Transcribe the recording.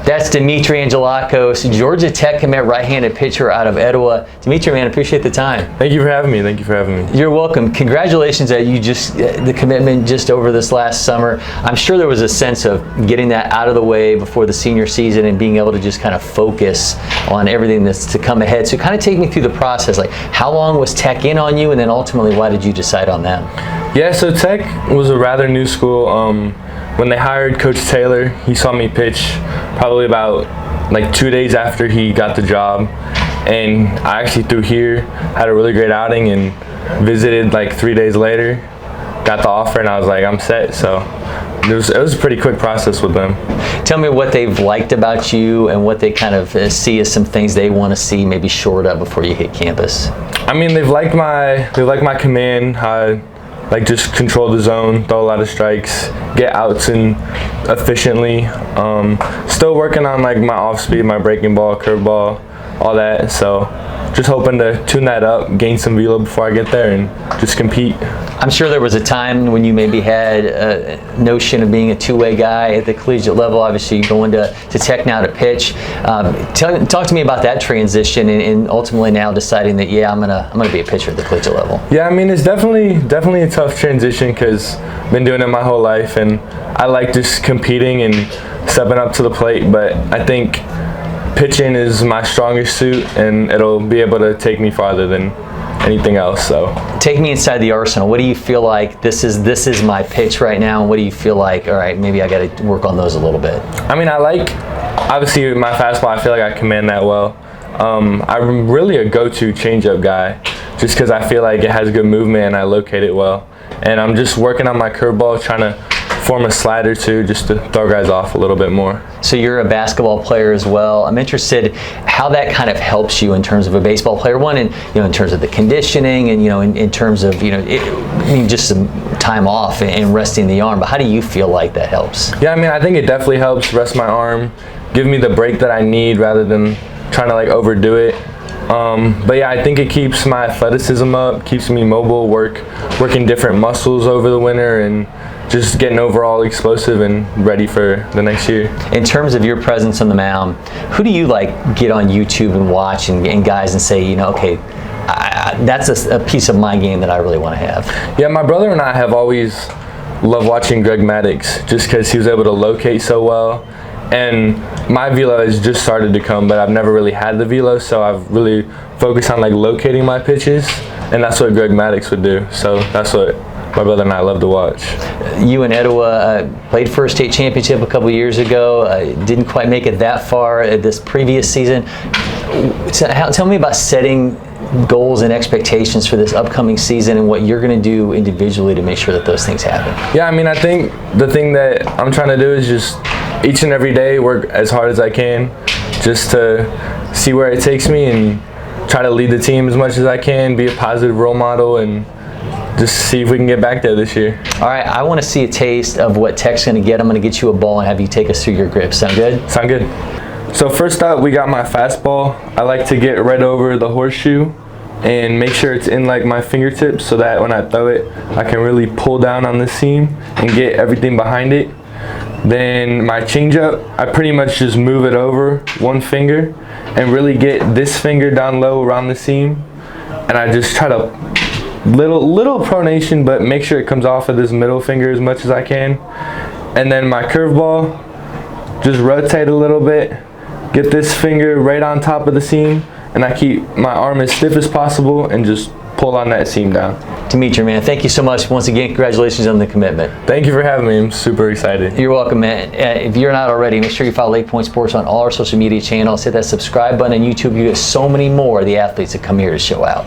That's Dimitri Angelakos, Georgia Tech commit, right-handed pitcher out of Etowah. Dimitri, man, appreciate the time. Thank you for having me. Thank you for having me. You're welcome. Congratulations that you the commitment just over this last summer. I'm sure there was a sense of getting that out of the way before the senior season and being able to just kind of focus on everything that's to come ahead. So kind of take me through the process. Like, how long was Tech in on you, and then ultimately why did you decide on that? Yeah, so Tech was a rather new school. When they hired Coach Taylor, he saw me pitch probably about like 2 days after he got the job, and I actually threw here, had a really great outing, and visited like 3 days later, got the offer, and I was like, I'm set. So it was a pretty quick process with them. Tell me what they've liked about you and what they kind of see as some things they want to see maybe shored up before you hit campus. I mean, they've liked my command, how I like just control the zone, throw a lot of strikes, get outs and efficiently. Still working on like my off speed, my breaking ball, curveball, all that. So just hoping to tune that up, gain some velo before I get there, and just compete. I'm sure there was a time when you maybe had a notion of being a two-way guy at the collegiate level. Obviously, you're going to Tech now to pitch. Talk to me about that transition and ultimately now deciding that, yeah, I'm gonna be a pitcher at the collegiate level. Yeah, I mean, it's definitely a tough transition because I've been doing it my whole life, and I like just competing and stepping up to the plate. But I think pitching is my strongest suit, and it'll be able to take me farther than anything else. So take me inside the arsenal. What do you feel like this is my pitch right now, and what do you feel like, all right, maybe I got to work on those a little bit? I mean, I like, obviously my fastball, I feel like I command that well. I'm really a go-to changeup guy just because I feel like it has good movement and I locate it well. And I'm just working on my curveball, trying to form a slider too, just to throw guys off a little bit more. So you're a basketball player as well. I'm interested how that kind of helps you in terms of a baseball player. One, in terms of the conditioning, and in terms of just some time off and resting the arm. But how do you feel like that helps? Yeah, I mean, I think it definitely helps rest my arm, give me the break that I need rather than trying to like overdo it. But yeah, I think it keeps my athleticism up, keeps me mobile, working different muscles over the winter, and just getting overall explosive and ready for the next year. In terms of your presence on the mound, who do you like get on YouTube and watch and guys and say, okay, that's a piece of my game that I really want to have? Yeah, my brother and I have always loved watching Greg Maddox just because he was able to locate so well. And my velo has just started to come, but I've never really had the velo, so I've really focused on like locating my pitches, and that's what Greg Maddox would do. So that's what my brother and I love to watch. You and Etowah played for a state championship a couple years ago. Didn't quite make it that far this previous season. Tell me about setting goals and expectations for this upcoming season and what you're going to do individually to make sure that those things happen. Yeah, I mean, I think the thing that I'm trying to do is just each and every day work as hard as I can just to see where it takes me and try to lead the team as much as I can, be a positive role model, and just see if we can get back there this year. All right, I want to see a taste of what Tech's going to get. I'm going to get you a ball and have you take us through your grip. Sound good? Sound good. So first up, we got my fastball. I like to get right over the horseshoe and make sure it's in like my fingertips so that when I throw it, I can really pull down on the seam and get everything behind it. Then my changeup, I pretty much just move it over one finger and really get this finger down low around the seam, and I just try to little pronation, but make sure it comes off of this middle finger as much as I can. And then my curveball, just rotate a little bit, get this finger right on top of the seam, and I keep my arm as stiff as possible and just pull on that seam down. Dimitri, man, thank you so much. Once again, congratulations on the commitment. Thank you for having me. I'm super excited. You're welcome, man. If you're not already, make sure you follow LakePoint Sports on all our social media channels. Hit that subscribe button on YouTube. You get so many more of the athletes that come here to show out.